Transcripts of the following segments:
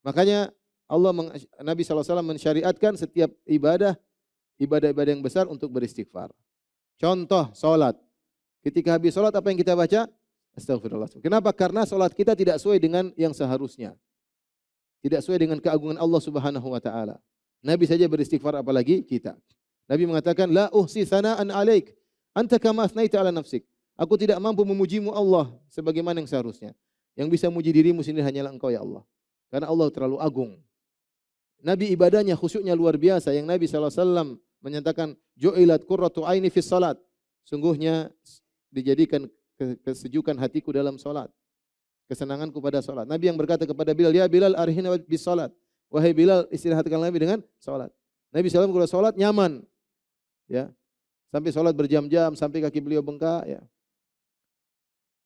Makanya Nabi SAW mensyariatkan setiap ibadah-ibadah yang besar untuk beristighfar. Contoh salat. Ketika habis salat apa yang kita baca? Astagfirullah. Kenapa? Karena salat kita tidak sesuai dengan yang seharusnya. Tidak sesuai dengan keagungan Allah Subhanahu wa taala. Nabi saja beristighfar apalagi kita. Nabi mengatakan la uhsi sana'an 'alaik anta kama asnaita 'ala nafsik. Aku tidak mampu memujimu Allah sebagaimana yang seharusnya. Yang bisa muji dirimu sendiri hanyalah Engkau ya Allah. Karena Allah terlalu agung. Nabi ibadahnya khusyuknya luar biasa. Yang Nabi SAW menyatakan ju'ilat qurratu aini fis salat. Sungguhnya dijadikan kesejukan hatiku dalam salat. Kesenanganku pada salat. Nabi yang berkata kepada Bilal, ya Bilal arihna bis salat. Wahai Bilal, istirahatkan Nabi dengan salat. Nabi SAW kalau salat nyaman. Ya. Sampai salat berjam-jam, sampai kaki beliau bengkak. Ya.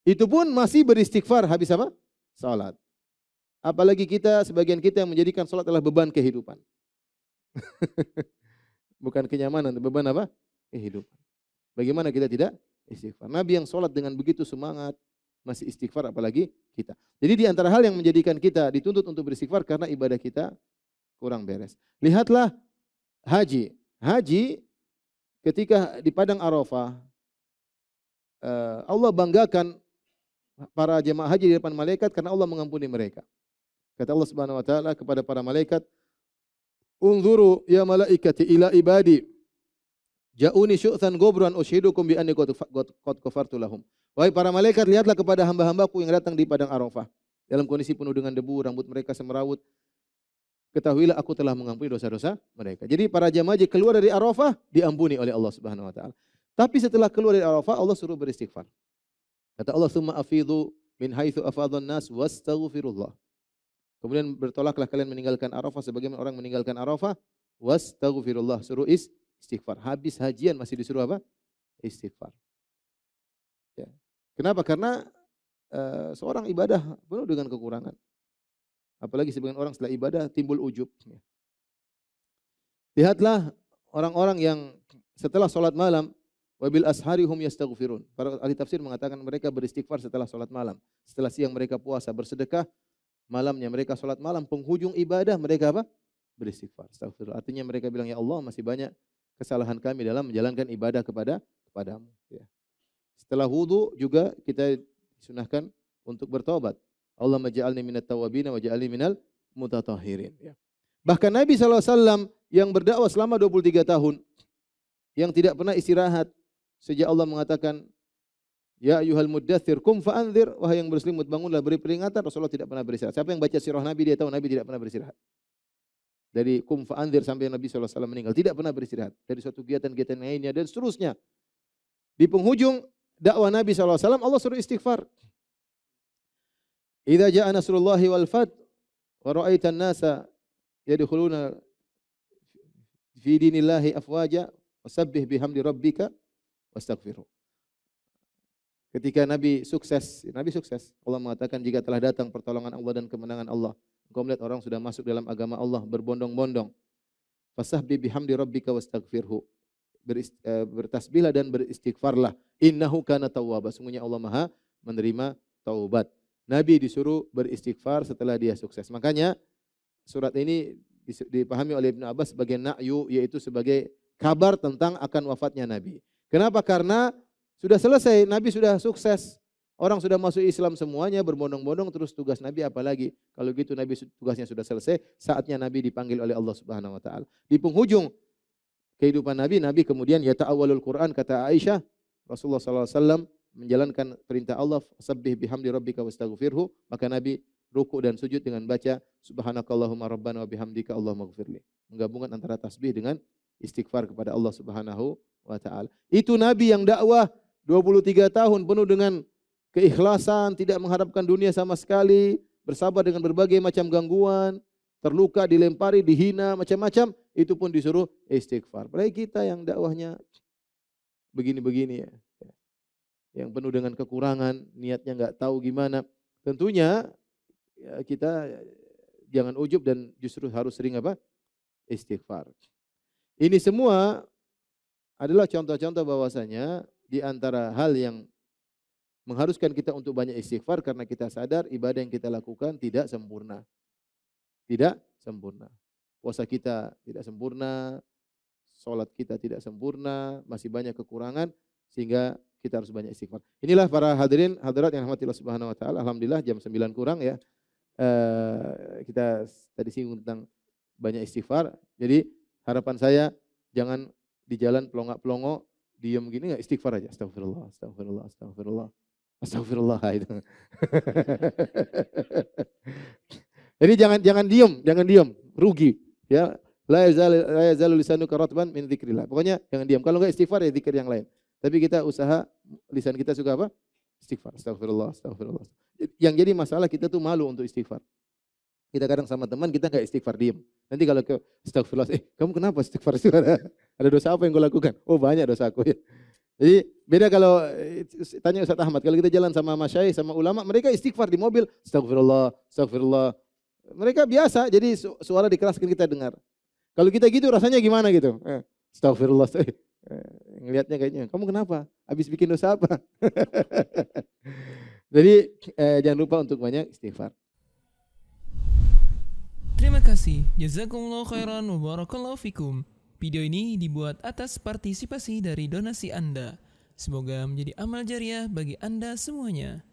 Itu pun masih beristighfar habis apa? Salat. Apalagi kita, sebagian kita yang menjadikan salat adalah beban kehidupan. Bukan kenyamanan, beban apa? Kehidupan. Bagaimana kita tidak istighfar? Nabi yang salat dengan begitu semangat, masih istighfar apalagi kita. Jadi di antara hal yang menjadikan kita dituntut untuk beristighfar karena ibadah kita kurang beres. Lihatlah haji. Haji ketika di padang Arafah, Allah banggakan para jemaah haji di depan malaikat karena Allah mengampuni mereka. Kata Allah Subhanahu wa taala kepada para malaikat, "Unzuru ya malaikati ila ibadi. Ja'uni syu'than gobran ushidukum bi anni qad ghafartu lahum." Wahai para malaikat, lihatlah kepada hamba-hambaku yang datang di padang Arafah dalam kondisi penuh dengan debu, rambut mereka semerawut. Ketahuilah aku telah mengampuni dosa-dosa mereka. Jadi para jemaah haji keluar dari Arafah diampuni oleh Allah Subhanahu wa taala. Tapi setelah keluar dari Arafah Allah suruh beristighfar. Kata Allah, "Tsumma afidhu min haitsu afadhan nas wastaghfirullah." Kemudian bertolaklah kalian meninggalkan Arafah sebagaimana orang meninggalkan Arafah, wastaghfirullah, suruh istighfar. Habis hajian masih disuruh apa? Istighfar. Ya. Kenapa? Karena seorang ibadah penuh dengan kekurangan. Apalagi sebagian orang setelah ibadah timbul ujub. Lihatlah orang-orang yang setelah sholat malam, wabil asharihum yastaghfirun. Para ahli tafsir mengatakan mereka beristighfar setelah sholat malam. Setelah siang mereka puasa bersedekah, malamnya mereka sholat malam, penghujung ibadah mereka apa? Beristighfar. Astagfirullah. Artinya mereka bilang, ya Allah masih banyak kesalahan kami dalam menjalankan ibadah kepadamu. Ya. Setelah wudu juga kita disunahkan untuk bertobat. Allah maj'alni minat tawabin wa ja'alni minal mutatahhirin. Ya. Bahkan Nabi SAW yang berdakwah selama 23 tahun, yang tidak pernah istirahat, sejak Allah mengatakan, ya ayyuhal muddathir kum fa'anzir, wahai yang berselimut bangunlah beri peringatan, Rasulullah tidak pernah beristirahat. Siapa yang baca sirah Nabi dia tahu Nabi tidak pernah beristirahat. Dari kum fa'anzir sampai Nabi SAW meninggal tidak pernah beristirahat. Dari suatu kegiatan-kegiatan lainnya dan seterusnya. Di penghujung dakwah Nabi SAW Allah suruh istighfar. Idza jaa nasrullahi wal fath wa ra'aitan nasa yadkhuluna fi dinillahi afwaja wasabbih bihamdi rabbika wastaghfirhu. Ketika Nabi sukses. Allah mengatakan jika telah datang pertolongan Allah dan kemenangan Allah, engkau melihat orang sudah masuk dalam agama Allah berbondong-bondong. Fasabbih bihamdi rabbika wastaghfirhu. Bertasbihlah dan beristighfarlah. Innahu kana tawwaba. Sungguhnya Allah Maha menerima taubat. Nabi disuruh beristighfar setelah dia sukses. Makanya surat ini dipahami oleh Ibnu Abbas sebagai na'yu, yaitu sebagai kabar tentang akan wafatnya Nabi. Kenapa? Karena sudah selesai, Nabi sudah sukses. Orang sudah masuk Islam semuanya berbondong-bondong, terus tugas Nabi apa lagi? Kalau gitu Nabi tugasnya sudah selesai, saatnya Nabi dipanggil oleh Allah Subhanahu wa taala. Di penghujung kehidupan Nabi, Nabi kemudian yata'awwalul Quran, kata Aisyah, Rasulullah sallallahu alaihi wasallam menjalankan perintah Allah, sabbih bihamdi rabbika wastaghfirhu, maka Nabi ruku dan sujud dengan baca subhanakallahumma rabbana wa bihamdika allahumma ighfirli. Menggabungkan antara tasbih dengan istighfar kepada Allah Subhanahu wa taala. Itu Nabi yang dakwah 23 tahun penuh dengan keikhlasan, tidak mengharapkan dunia sama sekali, bersabar dengan berbagai macam gangguan, terluka, dilempari, dihina, macam-macam, itu pun disuruh istighfar. Apalagi kita yang dakwahnya begini-begini ya. Yang penuh dengan kekurangan, niatnya enggak tahu gimana. Tentunya ya, kita jangan ujub dan justru harus sering apa? Istighfar. Ini semua adalah contoh-contoh bahwasanya di antara hal yang mengharuskan kita untuk banyak istighfar karena kita sadar ibadah yang kita lakukan tidak sempurna. tidak sempurna. Puasa kita tidak sempurna, sholat kita tidak sempurna, masih banyak kekurangan sehingga kita harus banyak istighfar. Inilah para hadirin hadirat yang rahmati Allah Subhanahu wa taala. Alhamdulillah jam 9 kurang ya. Kita tadi singgung tentang banyak istighfar. Jadi harapan saya jangan di jalan pelongo-pelongo diam gini enggak, istighfar aja. Astagfirullah, astagfirullah, astagfirullah. Astagfirullah itu. Jadi jangan diam, rugi ya. La yazalu lisanuka ratban min dzikrillah. Pokoknya jangan diam. Kalau enggak istighfar ya zikir yang lain. Tapi kita usaha lisan kita suka apa? Istighfar. Astagfirullah, astagfirullah. Yang jadi masalah kita tuh malu untuk istighfar. Kita kadang sama teman kita enggak istighfar, diam. Nanti kalau ke astagfirullah, kamu kenapa istighfar? Ada dosa apa yang kau lakukan? Oh, banyak dosaku ya. Jadi beda kalau tanya Ustaz Ahmad, kalau kita jalan sama masyayikh, sama ulama, mereka istighfar di mobil, astagfirullah, astagfirullah. Mereka biasa, jadi suara dikeraskan kita dengar. Kalau kita gitu rasanya gimana gitu? Astagfirullah. Ngelihatnya kayaknya, kamu kenapa? Habis bikin dosa apa? Jadi jangan lupa untuk banyak istighfar. Terima kasih. Jazakumullah khairan wa barakallahu fikum. Video ini dibuat atas partisipasi dari donasi Anda. Semoga menjadi amal jariah bagi Anda semuanya.